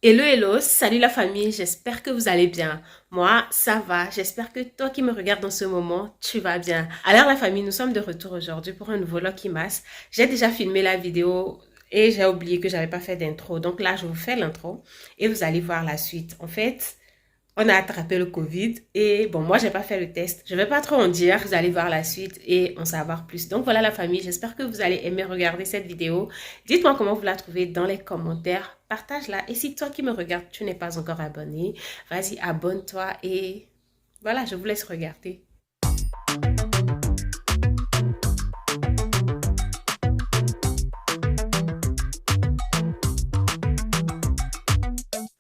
Hello, hello, salut la famille, j'espère que vous allez bien. Moi, ça va, j'espère que toi qui me regardes dans ce moment, tu vas bien. Alors la famille, nous sommes de retour aujourd'hui pour un nouveau Lucky Mass. J'ai déjà filmé la vidéo et j'ai oublié que j'avais pas fait d'intro. Donc là, je vous fais l'intro et vous allez voir la suite. En fait, on a attrapé le Covid et bon, moi, j'ai pas fait le test. Je vais pas trop en dire, vous allez voir la suite et en savoir plus. Donc voilà la famille, j'espère que vous allez aimer regarder cette vidéo. Dites-moi comment vous la trouvez dans les commentaires, partage-la. Et si toi qui me regardes, tu n'es pas encore abonné, vas-y, abonne-toi et voilà, je vous laisse regarder.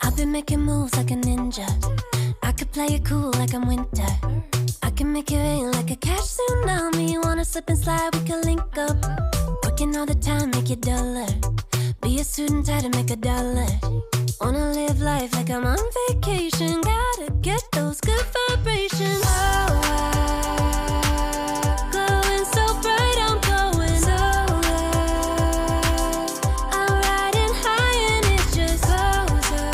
I've been making moves like a ninja. I could play it cool like I'm winter. I can make it rain like a cash tsunami. You wanna slip and slide, we can link up. Working all the time, make it duller. Be a student, tie to make $1. Wanna live life like I'm on vacation. Gotta get those good vibrations. Oh, glowing so bright, I'm going solar. I'm riding high and it's just closer.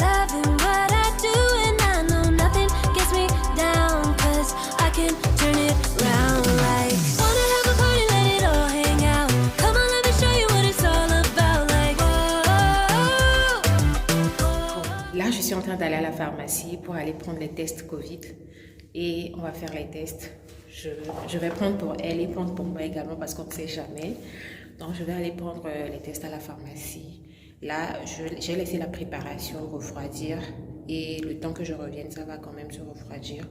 Loving what I do and I know nothing gets me down. 'Cause I can turn it round like wanna have a party, let it all hang out. Come on, let me show you what it's all about. Like Là, je suis en train d'aller à la pharmacie pour aller prendre les tests Covid et on va faire les tests. Je vais prendre pour elle et prendre pour moi également parce qu'on ne sait jamais. Donc, je vais aller prendre les tests à la pharmacie. Là, j'ai laissé la préparation refroidir et le temps que je revienne, ça va quand même se refroidir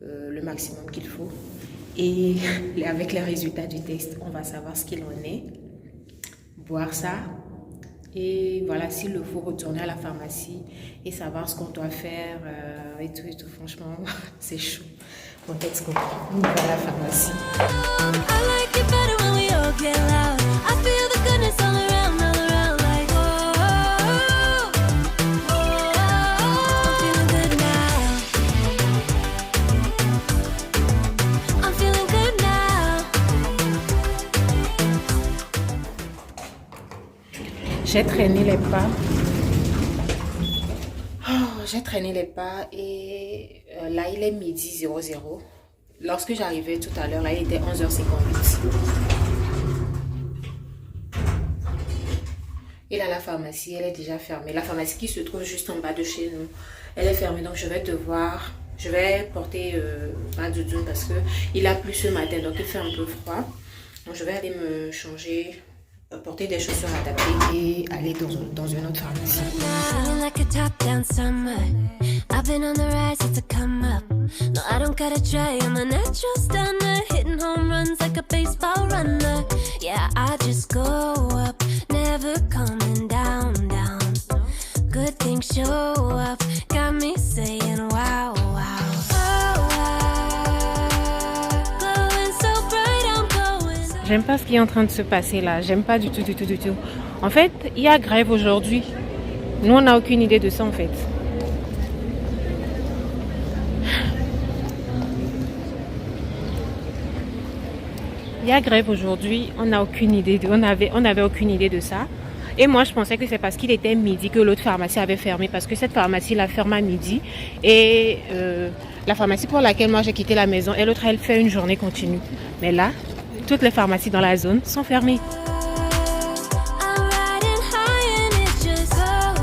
le maximum qu'il faut. Et avec les résultats du test, on va savoir ce qu'il en est, boire ça. Et voilà, s'il le faut, retourner à la pharmacie et savoir ce qu'on doit faire et tout et tout. Franchement, c'est chaud. Bon, let's go. On va à la pharmacie. I like it better when we all get loud. I feel the goodness all around, like I'm feeling good now. I'm feeling good now. J'ai traîné les pas. J'ai traîné les pas et là, il est midi 00. Lorsque j'arrivais tout à l'heure, là, il était 11h58. Et là, la pharmacie, elle est déjà fermée. La pharmacie qui se trouve juste en bas de chez nous, elle est fermée. Donc, je vais porter ma doudoune parce que il a plu ce matin. Donc, il fait un peu froid. Donc, je vais aller me changer, porter des chaussures adaptées et aller dans une autre pharmacie. Feeling like a top down summer. I've been on the rise, it's a come up. No, I don't gotta try, I'm a natural stunner. Hitting home runs like a baseball runner. Yeah, I just go up, never coming down, down. Good things show up, got me saying wow, wow. Oh, wow. Glowing so bright, I'm going. J'aime pas ce qui est en train de se passer là. J'aime pas du tout, du tout, du tout. En fait, il y a grève aujourd'hui. Nous, on n'a aucune idée de ça en fait. Il y a grève aujourd'hui. On n'a aucune idée. On avait aucune idée de ça. Et moi, je pensais que c'est parce qu'il était midi que l'autre pharmacie avait fermé. Parce que cette pharmacie, la ferme à midi. Et la pharmacie pour laquelle moi j'ai quitté la maison, et l'autre, elle fait une journée continue. Mais là, toutes les pharmacies dans la zone sont fermées. I'm riding high and it just goes up.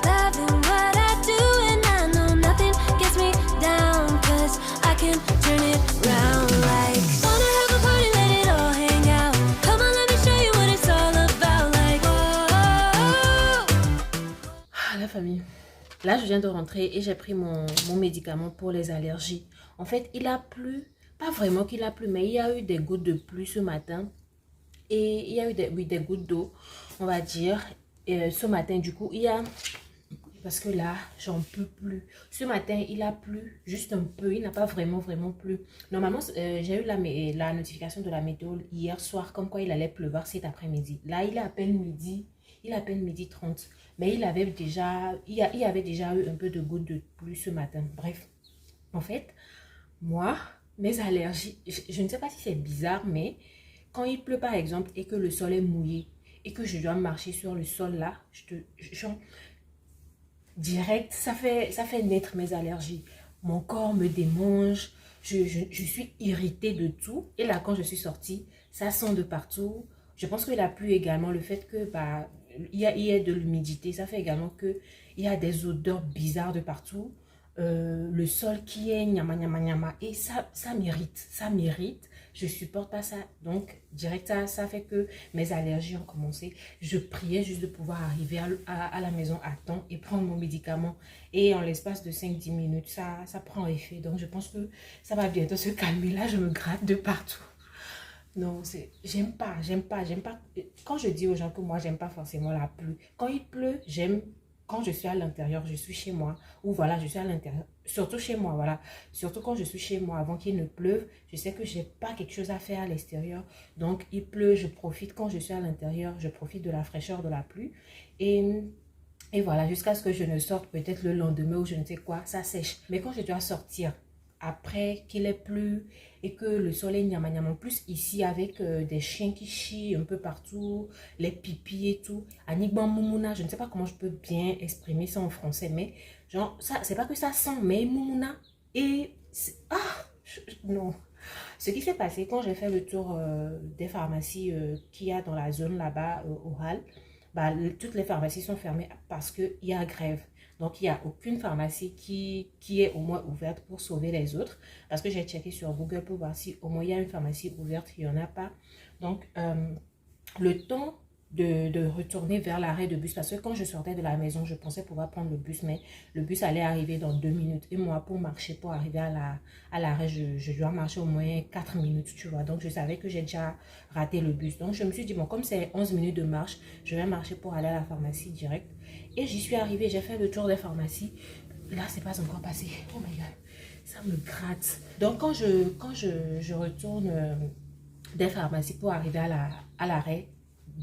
Loving what I do and I know nothing gets me down. 'Cause I can turn it round like wanna have a party, let it all hang out. Come on, let me show you what it's all about. Like Ah, la famille. Là, je viens de rentrer et j'ai pris mon médicament pour les allergies. En fait, il a plu. Pas vraiment qu'il a plu, mais il y a eu des gouttes de pluie ce matin. Et il y a eu des gouttes d'eau, on va dire. Et ce matin, du coup, il y a... Parce que là, j'en peux plus. Ce matin, il a plu juste un peu. Il n'a pas vraiment plu. Normalement, j'ai eu la notification de la météo hier soir, comme quoi il allait pleuvoir cet après-midi. Là, il est à peine midi. Il est à peine midi 30. Mais il y avait déjà eu un peu de gouttes de pluie ce matin. Bref, en fait, moi, mes allergies, je ne sais pas si c'est bizarre, mais quand il pleut par exemple et que le sol est mouillé et que je dois marcher sur le sol là, genre, direct, ça fait naître mes allergies. Mon corps me démange, je suis irritée de tout. Et là, quand je suis sortie, ça sent de partout. Je pense que la pluie également, le fait que bah, il y a de l'humidité, ça fait également que il y a des odeurs bizarres de partout. Le sol qui est nyama nyama nyama et ça m'irrite, je supporte pas ça. Donc direct ça fait que mes allergies ont commencé. Je priais juste de pouvoir arriver à la maison à temps et prendre mon médicament, et en l'espace de 5-10 minutes ça prend effet. Donc je pense que ça va bientôt se calmer. Là je me gratte de partout. Non, j'aime pas. Quand je dis aux gens que moi, j'aime pas forcément la pluie. Quand il pleut, j'aime. Quand je suis à l'intérieur, je suis chez moi. Ou voilà, je suis à l'intérieur. Surtout chez moi, voilà. Surtout quand je suis chez moi, avant qu'il ne pleuve, je sais que j'ai pas quelque chose à faire à l'extérieur. Donc, il pleut, je profite. Quand je suis à l'intérieur, je profite de la fraîcheur de la pluie. Et voilà, jusqu'à ce que je ne sorte peut-être le lendemain ou je ne sais quoi, ça sèche. Mais quand je dois sortir, après qu'il ait plu et que le soleil nyama nyama, en plus ici avec des chiens qui chient un peu partout, les pipis et tout, Anigban Moumouna, je ne sais pas comment je peux bien exprimer ça en français, mais genre, ça, c'est pas que ça sent, mais Moumouna, et non. Ce qui s'est passé quand j'ai fait le tour des pharmacies qu'il y a dans la zone là-bas au Hall, bah, toutes les pharmacies sont fermées parce qu'il y a grève. Donc, il n'y a aucune pharmacie qui est au moins ouverte pour sauver les autres. Parce que j'ai checké sur Google pour voir si au moins il y a une pharmacie ouverte. Il n'y en a pas. Donc, le temps de retourner vers l'arrêt de bus, parce que quand je sortais de la maison, je pensais pouvoir prendre le bus, mais le bus allait arriver dans 2 minutes. Et moi, pour marcher, pour arriver à l'arrêt, je dois marcher au moins 4 minutes, tu vois. Donc, je savais que j'ai déjà raté le bus. Donc, je me suis dit, bon, comme c'est 11 minutes de marche, je vais marcher pour aller à la pharmacie direct. Et j'y suis arrivée, j'ai fait le tour des pharmacies. Là, c'est pas encore passé. Oh my God, ça me gratte. Donc, quand je retourne des pharmacies pour arriver à l'arrêt,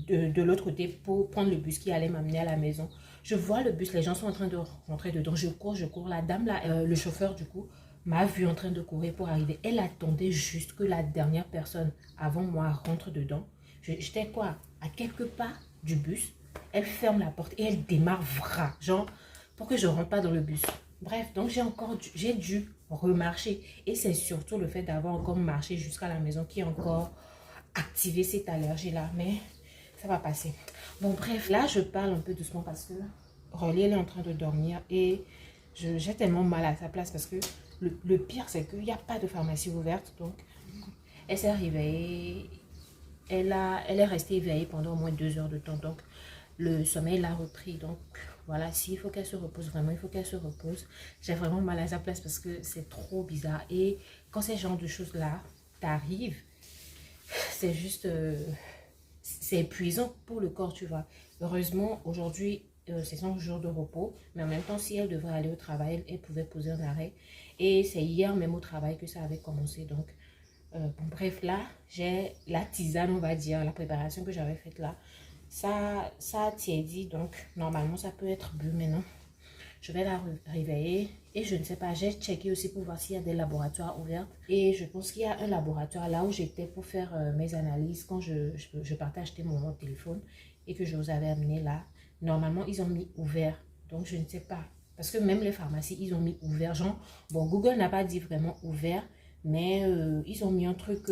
de l'autre côté pour prendre le bus qui allait m'amener à la maison, je vois le bus, les gens sont en train de rentrer dedans, je cours, la dame là, le chauffeur du coup m'a vu en train de courir pour arriver. Elle attendait juste que la dernière personne avant moi rentre dedans. J'étais quoi, à quelques pas du bus. Elle ferme la porte et elle démarre vra, genre pour que je rentre pas dans le bus. Bref, donc j'ai dû remarcher, et c'est surtout le fait d'avoir encore marché jusqu'à la maison qui a encore activé cette allergie là, mais ça va passer. Bon bref, là je parle un peu doucement parce que Rolly elle est en train de dormir et j'ai tellement mal à sa place parce que le pire c'est qu'il n'y a pas de pharmacie ouverte. Donc elle s'est réveillée, elle est restée éveillée pendant au moins 2 heures de temps, donc le sommeil l'a repris. Donc voilà, s'il faut qu'elle se repose, vraiment il faut qu'elle se repose. J'ai vraiment mal à sa place parce que c'est trop bizarre, et quand ces genres de choses là t'arrivent, c'est juste c'est épuisant pour le corps, tu vois. Heureusement aujourd'hui c'est son jour de repos, mais en même temps si elle devrait aller au travail, elle pouvait poser un arrêt, et c'est hier même au travail que ça avait commencé. Donc bon, bref, là j'ai la tisane, on va dire, la préparation que j'avais faite là, ça a tiédi, donc normalement ça peut être bu maintenant. Je vais la réveiller et je ne sais pas, j'ai checké aussi pour voir s'il y a des laboratoires ouverts, et je pense qu'il y a un laboratoire là où j'étais pour faire mes analyses quand je partais acheter mon téléphone et que je vous avais amené là. Normalement ils ont mis ouvert, donc je ne sais pas, parce que même les pharmacies ils ont mis ouvert, genre bon, Google n'a pas dit vraiment ouvert, mais ils ont mis un truc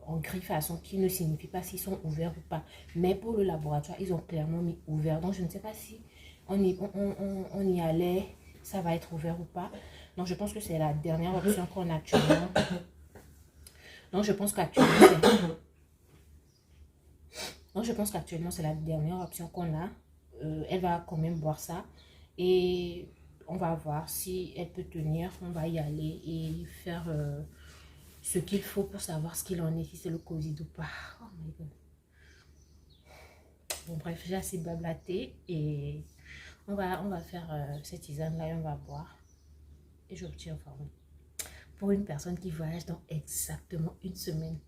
en gris façon qui ne signifie pas s'ils sont ouverts ou pas. Mais pour le laboratoire ils ont clairement mis ouvert, donc je ne sais pas si on y allait, ça va être ouvert ou pas. Donc je pense que c'est la dernière option qu'on a actuellement. Donc je pense qu'actuellement c'est la dernière option qu'on a. Elle va quand même boire ça et on va voir si elle peut tenir. On va y aller et faire ce qu'il faut pour savoir ce qu'il en est, si c'est le Covid ou pas. Oh my God. Bon bref, j'ai assez blablaté et on va faire cette tisane là et on va boire. Et je vous tiens informé. Pour une personne qui voyage dans exactement 1 semaine.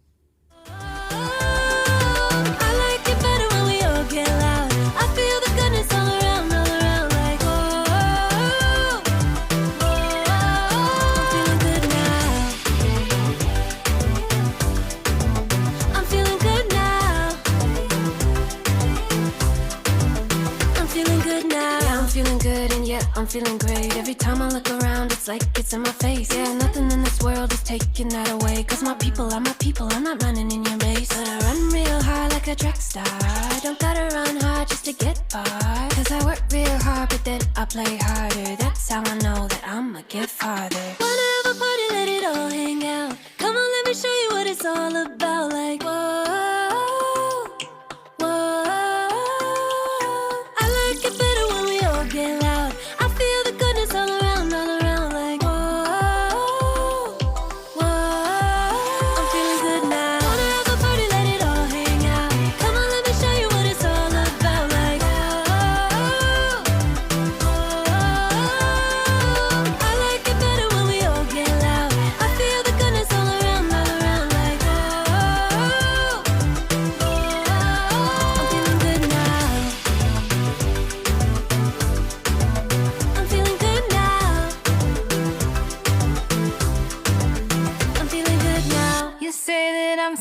I'm feeling great. Every time I look around, it's like it's in my face. Yeah, nothing in this world is taking that away. Cause my people are my people, I'm not running in your race. But I run real hard like a track star. I don't gotta run hard just to get far. Cause I work real hard, but then I play harder. That's how I know that I'ma get farther. Wanna have a party, let it all hang out. Come on, let me show you what it's all about. Like, whoa.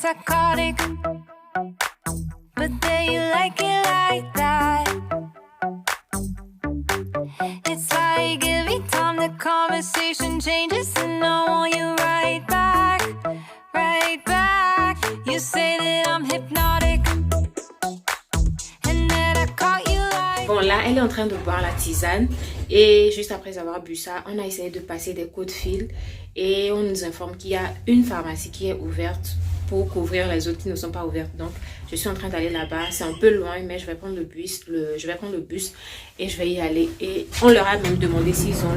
Psychotic, but then you like it like that. It's like every time the conversation changes, and I want you right back, right back. You say that I'm hypnotic, and that I caught you like. Bon, là, elle est en train de boire la tisane et juste après avoir bu ça, on a essayé de passer des coups de fil et on nous informe qu'il y a une pharmacie qui est ouverte pour couvrir les autres qui ne sont pas ouvertes. Donc je suis en train d'aller là-bas, c'est un peu loin, mais je vais prendre le bus, et je vais y aller. Et on leur a même demandé s'ils ont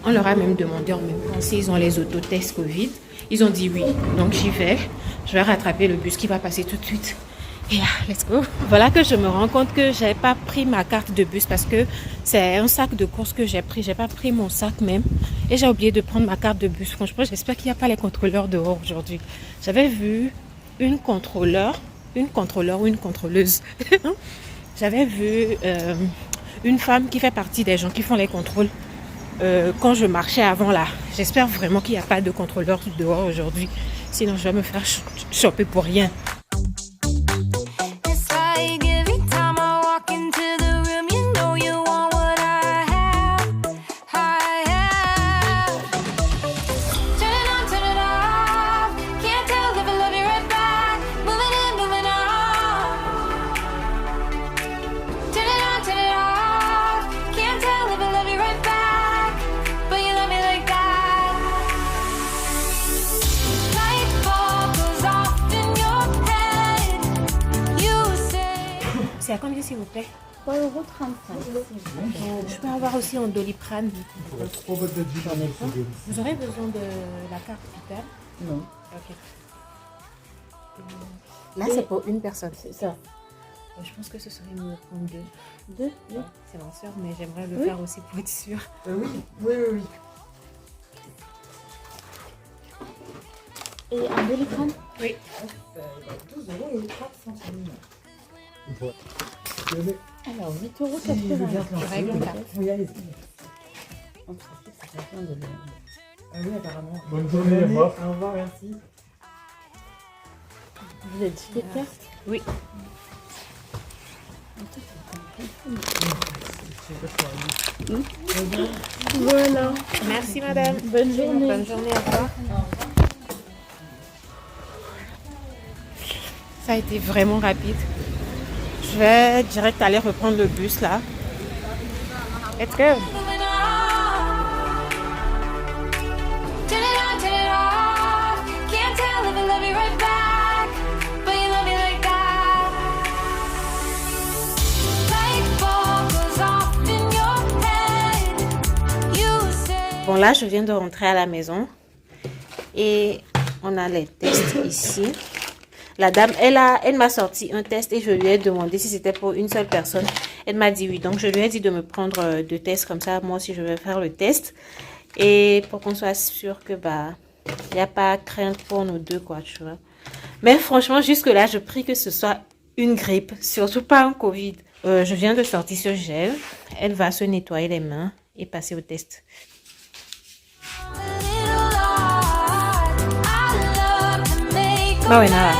on leur a même demandé en même temps s'ils ont les autotests Covid. Ils ont dit oui, donc j'y vais. Je vais rattraper le bus qui va passer tout de suite. Et let's go. Voilà que je me rends compte que j'ai pas pris ma carte de bus parce que c'est un sac de course que j'ai pris. J'ai pas pris mon sac même. Et j'ai oublié de prendre ma carte de bus. Franchement, j'espère qu'il n'y a pas les contrôleurs dehors aujourd'hui. J'avais vu une contrôleuse. J'avais vu une femme qui fait partie des gens qui font les contrôles quand je marchais avant là. J'espère vraiment qu'il n'y a pas de contrôleurs dehors aujourd'hui. Sinon, je vais me faire choper pour rien. C'est à combien s'il vous plaît? 3,35 €. Je peux avoir aussi en Doliprane. J'en ai pas. Vous aurez besoin de la carte vitale? Non. Ok. Là, c'est pour une personne. C'est ça. Je pense que ce serait mieux de prendre deux. Deux? Oui. C'est ma soeur, mais j'aimerais le faire aussi pour être sûre. Oui. Et un Doliprane? Oui. 12 € et 4 centimes. Alors, 8,80 €. Je règle en carte. Oui, allez-y. On se rappelle, ça fait plein de l'air. Ah oui, apparemment. Bonne journée, au revoir. Au revoir, merci. Vous êtes secrétaire? Oui. Voilà. Merci madame. Bonne journée. Bonne journée à toi. Ça a été vraiment rapide. Je vais direct aller reprendre le bus là. Let's go. Bon là, je viens de rentrer à la maison et on a les tests ici. La dame, elle m'a sorti un test et je lui ai demandé si c'était pour une seule personne. Elle m'a dit oui. Donc, je lui ai dit de me prendre 2 tests comme ça. Moi aussi, je vais faire le test. Et pour qu'on soit sûr que, il n'y a pas crainte pour nous deux, quoi, tu vois. Mais franchement, jusque-là, je prie que ce soit une grippe. Surtout pas un Covid. Je viens de sortir ce gel. Elle va se nettoyer les mains et passer au test. Ouais, nada.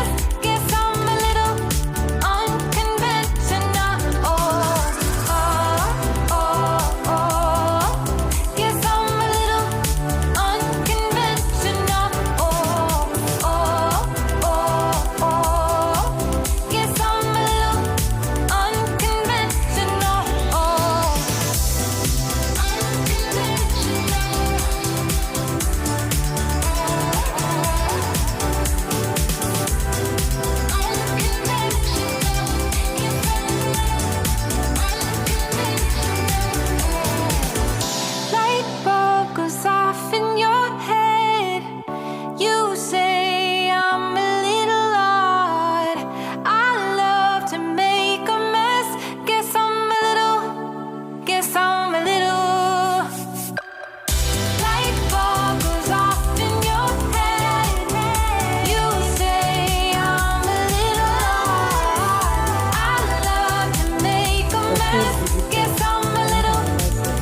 Guess I'm a little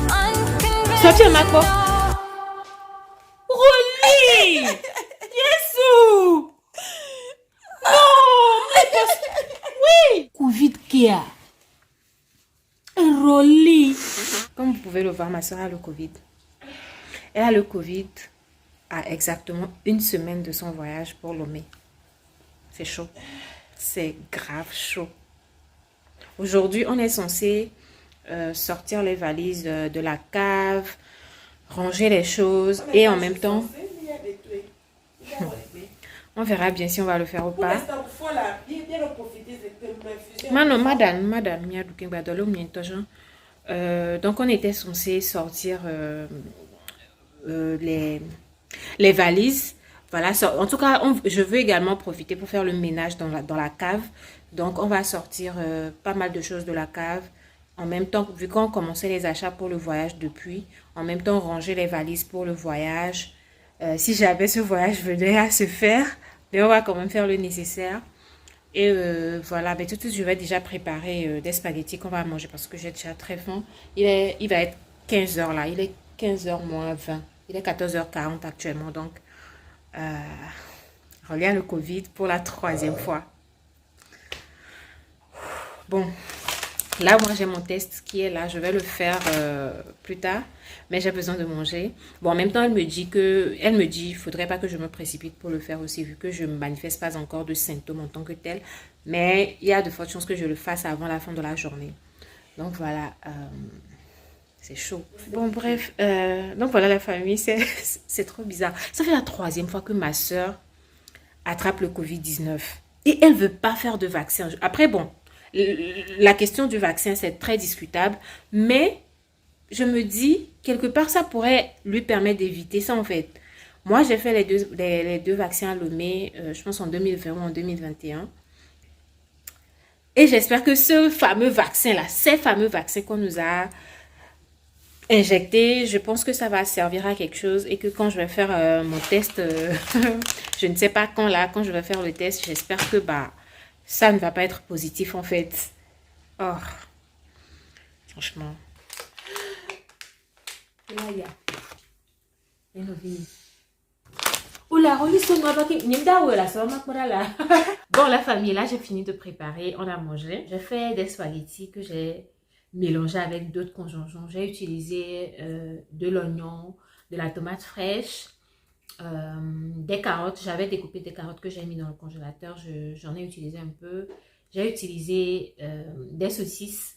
unconventional. Sorti un macro. Rolly! Yesu! Non! Oui! Covid care. Rolly. Comme vous pouvez le voir, ma soeur a le Covid. Elle a le Covid à exactement 1 semaine de son voyage pour Lomé. C'est chaud. C'est grave chaud. Aujourd'hui, on est censé sortir les valises de la cave, ranger les choses et en même temps, on verra bien si on va le faire ou pas. Donc on était censé sortir les valises. Voilà, en tout cas, je veux également profiter pour faire le ménage dans la cave. Donc, on va sortir pas mal de choses de la cave. En même temps, vu qu'on commençait les achats pour le voyage depuis, en même temps, ranger les valises pour le voyage. Si jamais ce voyage venait à se faire, mais on va quand même faire le nécessaire. Et voilà, mais tout de suite, je vais déjà préparer des spaghettis qu'on va manger parce que j'ai déjà très faim. Il va être 15 h là. Il est 15 h moins 20. Il est 14 h 40 actuellement. Donc, regarde le Covid pour la 3e fois. Bon, là, moi, j'ai mon test qui est là. Je vais le faire plus tard, mais j'ai besoin de manger. Bon, en même temps, elle me dit, il ne faudrait pas que je me précipite pour le faire aussi, vu que je ne manifeste pas encore de symptômes en tant que tel. Mais il y a de fortes chances que je le fasse avant la fin de la journée. Donc, voilà, c'est chaud. Bon, bref, donc voilà la famille, c'est trop bizarre. Ça fait la 3e fois que ma soeur attrape le Covid-19 et elle ne veut pas faire de vaccin. Après, bon, la question du vaccin, c'est très discutable, mais je me dis, quelque part, ça pourrait lui permettre d'éviter ça, en fait. Moi, j'ai fait les deux vaccins à Lomé, je pense en 2020 ou en 2021. Et j'espère que ce fameux vaccin-là, ces fameux vaccins qu'on nous a injectés, je pense que ça va servir à quelque chose et que quand je vais faire mon test, je ne sais pas quand là, quand je vais faire le test, j'espère que ça ne va pas être positif en fait. Oh, franchement. Bon, la famille, là, j'ai fini de préparer. On a mangé. J'ai fait des spaghettis que j'ai mélangés avec d'autres conjonction. J'ai utilisé de l'oignon, de la tomate fraîche, des carottes. J'avais découpé des carottes que j'ai mis dans le congélateur. J'en ai utilisé un peu. J'ai utilisé des saucisses,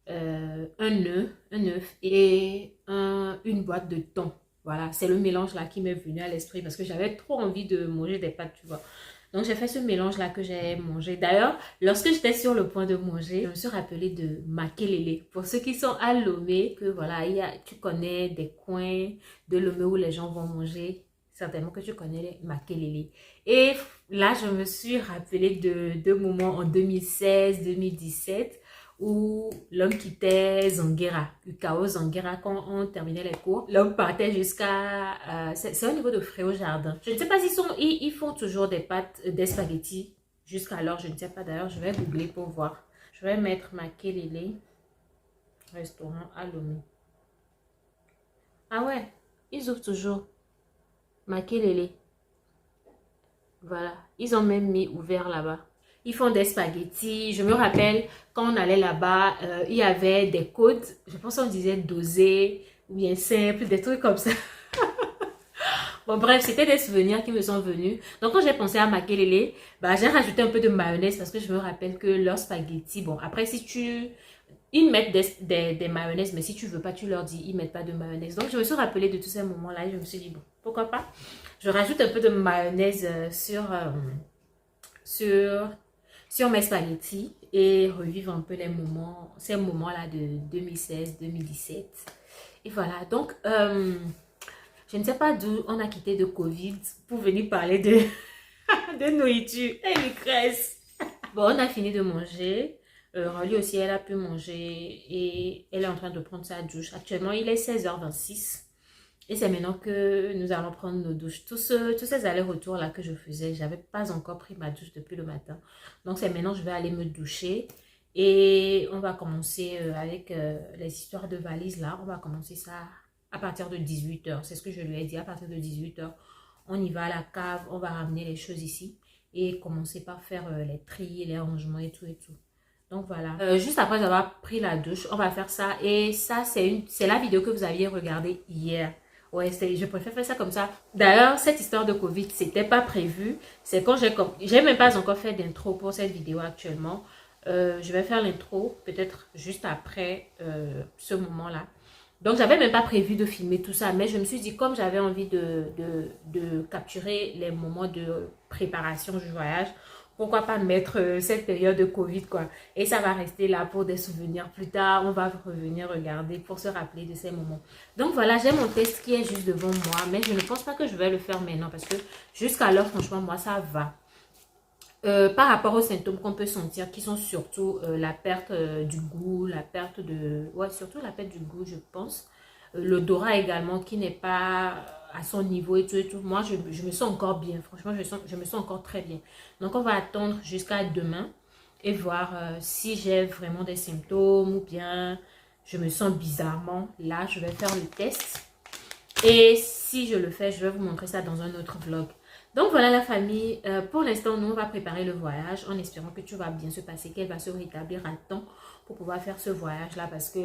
un œuf et une boîte de thon. Voilà, c'est le mélange là qui m'est venu à l'esprit parce que j'avais trop envie de manger des pâtes, tu vois. Donc, j'ai fait ce mélange-là que j'ai mangé. D'ailleurs, lorsque j'étais sur le point de manger, je me suis rappelée de Makelele. Pour ceux qui sont à Lomé, que voilà, tu connais des coins de Lomé où les gens vont manger. Certainement que tu connais les Makelele. Et là, je me suis rappelée de deux moments en 2016-2017 où l'homme quittait Zanguera, Ukao Zanguera, quand on terminait les cours. L'homme partait jusqu'à... c'est au niveau de Fréau Jardin. Je ne sais pas s'ils ils font toujours des pâtes, des spaghettis jusqu'alors. Je ne sais pas d'ailleurs, je vais googler pour voir. Je vais mettre Makelele, restaurant à Lomé. Ah ouais, ils ouvrent toujours. Makelele. Voilà, ils ont même mis ouvert là-bas. Ils font des spaghettis. Je me rappelle, quand on allait là-bas, il y avait des codes. Je pense qu'on disait dosé ou bien simple, des trucs comme ça. Bon, bref, c'était des souvenirs qui me sont venus. Donc, quand j'ai pensé à Makelele, j'ai rajouté un peu de mayonnaise parce que je me rappelle que leurs spaghettis, bon, après, ils mettent des mayonnaises, mais si tu veux pas, tu leur dis, ils mettent pas de mayonnaise. Donc, je me suis rappelé de tous ces moments-là et je me suis dit, bon, pourquoi pas? Je rajoute un peu de mayonnaise sur mes spaghettis et revivre un peu ces moments-là de 2016-2017. Et voilà, donc, je ne sais pas d'où on a quitté de Covid pour venir parler de nourriture. Et Lucrèce. Bon, on a fini de manger. Rolly aussi, elle a pu manger et elle est en train de prendre sa douche. Actuellement, il est 16h26. Et c'est maintenant que nous allons prendre nos douches. Tous ces allers-retours là que je faisais, j'avais pas encore pris ma douche depuis le matin. Donc c'est maintenant que je vais aller me doucher Et on va commencer avec les histoires de valises là. On va commencer ça à partir de 18h. C'est ce que je lui ai dit, à partir de 18h. On y va à la cave, on va ramener les choses ici. Et commencer par faire les tris, les rangements et tout et tout. Donc voilà. Juste après avoir pris la douche, on va faire ça. Et ça, c'est la vidéo que vous aviez regardée hier. Ouais, je préfère faire ça comme ça. D'ailleurs, cette histoire de Covid, c'était pas prévu. C'est quand j'ai même pas encore fait d'intro pour cette vidéo actuellement. Je vais faire l'intro peut-être juste après ce moment-là. Donc, j'avais même pas prévu de filmer tout ça. Mais je me suis dit, comme j'avais envie de capturer les moments de préparation du voyage, pourquoi pas mettre cette période de Covid, quoi. Et ça va rester là pour des souvenirs plus tard. On va revenir regarder pour se rappeler de ces moments. Donc voilà, j'ai mon test qui est juste devant moi. Mais je ne pense pas que je vais le faire maintenant parce que jusqu'alors, franchement, moi, ça va. Par rapport aux symptômes qu'on peut sentir, qui sont surtout la perte du goût, la perte de... Ouais, surtout la perte du goût, je pense. L'odorat également, qui n'est pas à son niveau et tout et tout. Moi, je me sens encore bien. Franchement, je me sens encore très bien. Donc, on va attendre jusqu'à demain et voir si j'ai vraiment des symptômes ou bien je me sens bizarrement. Là, je vais faire le test. Et si je le fais, je vais vous montrer ça dans un autre vlog. Donc voilà la famille, pour l'instant nous on va préparer le voyage en espérant que tout va bien se passer, qu'elle va se rétablir à temps pour pouvoir faire ce voyage là parce que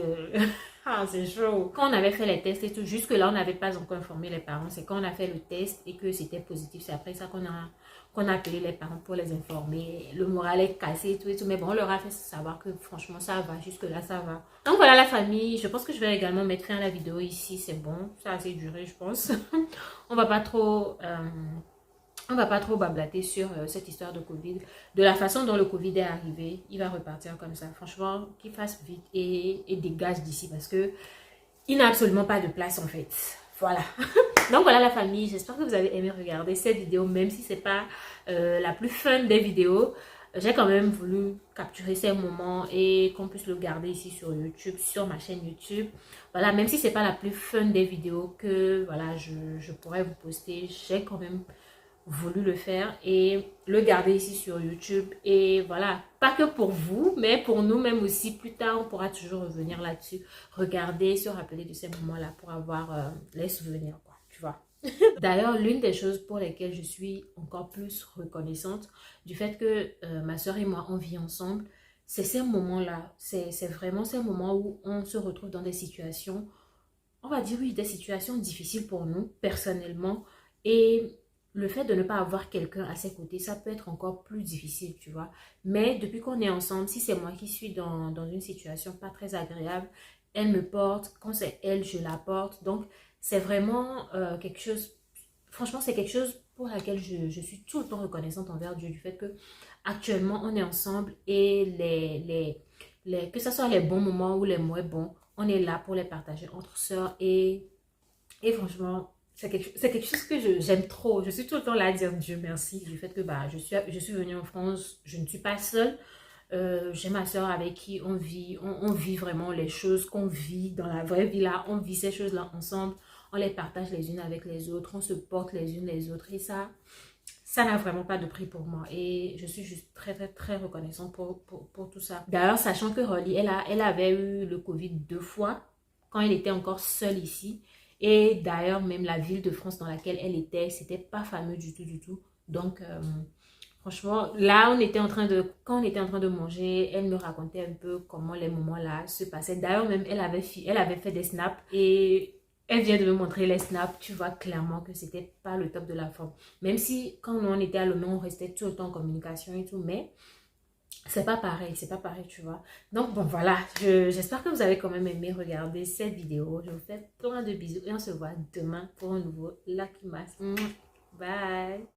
c'est chaud. Quand on avait fait les tests et tout, jusque là on n'avait pas encore informé les parents, c'est quand on a fait le test et que c'était positif, c'est après ça qu'on a appelé les parents pour les informer. Le moral est cassé et tout, mais bon on leur a fait savoir que franchement ça va, jusque là ça va. Donc voilà la famille, je pense que je vais également mettre fin à la vidéo ici, c'est bon, ça a assez duré je pense. On va pas trop blablater sur cette histoire de Covid. De la façon dont le Covid est arrivé, il va repartir comme ça. Franchement, qu'il fasse vite et dégage d'ici parce que il n'a absolument pas de place en fait. Voilà. Donc voilà la famille, j'espère que vous avez aimé regarder cette vidéo, même si c'est pas la plus fun des vidéos. J'ai quand même voulu capturer ces moments et qu'on puisse le garder ici sur YouTube, sur ma chaîne YouTube. Voilà, même si c'est pas la plus fun des vidéos que voilà, je pourrais vous poster, j'ai quand même voulu le faire et le garder ici sur YouTube. Et voilà, pas que pour vous, mais pour nous-mêmes aussi. Plus tard, on pourra toujours revenir là-dessus, regarder, se rappeler de ces moments-là pour avoir les souvenirs, quoi, tu vois. D'ailleurs, l'une des choses pour lesquelles je suis encore plus reconnaissante du fait que ma soeur et moi, on vit ensemble, c'est ces moments-là. C'est vraiment ces moments où on se retrouve dans des situations, on va dire oui, des situations difficiles pour nous, personnellement. Et le fait de ne pas avoir quelqu'un à ses côtés, ça peut être encore plus difficile, tu vois. Mais depuis qu'on est ensemble, si c'est moi qui suis dans une situation pas très agréable, elle me porte. Quand c'est elle, je la porte. Donc, c'est vraiment quelque chose... Franchement, c'est quelque chose pour laquelle je suis tout le temps reconnaissante envers Dieu. Du fait que actuellement on est ensemble et que ce soit les bons moments ou les moins bons, on est là pour les partager entre sœurs. Et franchement... c'est quelque chose que j'aime trop. Je suis tout le temps là à dire Dieu merci du fait que bah, je suis venue en France. Je ne suis pas seule. J'ai ma soeur avec qui on vit vraiment les choses qu'on vit dans la vraie vie là. On vit ces choses-là ensemble. On les partage les unes avec les autres. On se porte les unes les autres. Et ça n'a vraiment pas de prix pour moi. Et je suis juste très, très, très reconnaissante pour tout ça. D'ailleurs, sachant que Rolly, elle avait eu le Covid 2 fois quand elle était encore seule ici. Et d'ailleurs, même la ville de France dans laquelle elle était, c'était pas fameux du tout, du tout. Donc, franchement, là, quand on était en train de manger, elle me racontait un peu comment les moments-là se passaient. D'ailleurs, même, elle avait fait des snaps et elle vient de me montrer les snaps. Tu vois clairement que c'était pas le top de la forme. Même si, quand nous, on était à Lomé, on restait tout le temps en communication et tout, mais... c'est pas pareil, tu vois. Donc bon voilà, j'espère que vous avez quand même aimé regarder cette vidéo. Je vous fais plein de bisous et on se voit demain pour un nouveau Lucky Mask. Bye.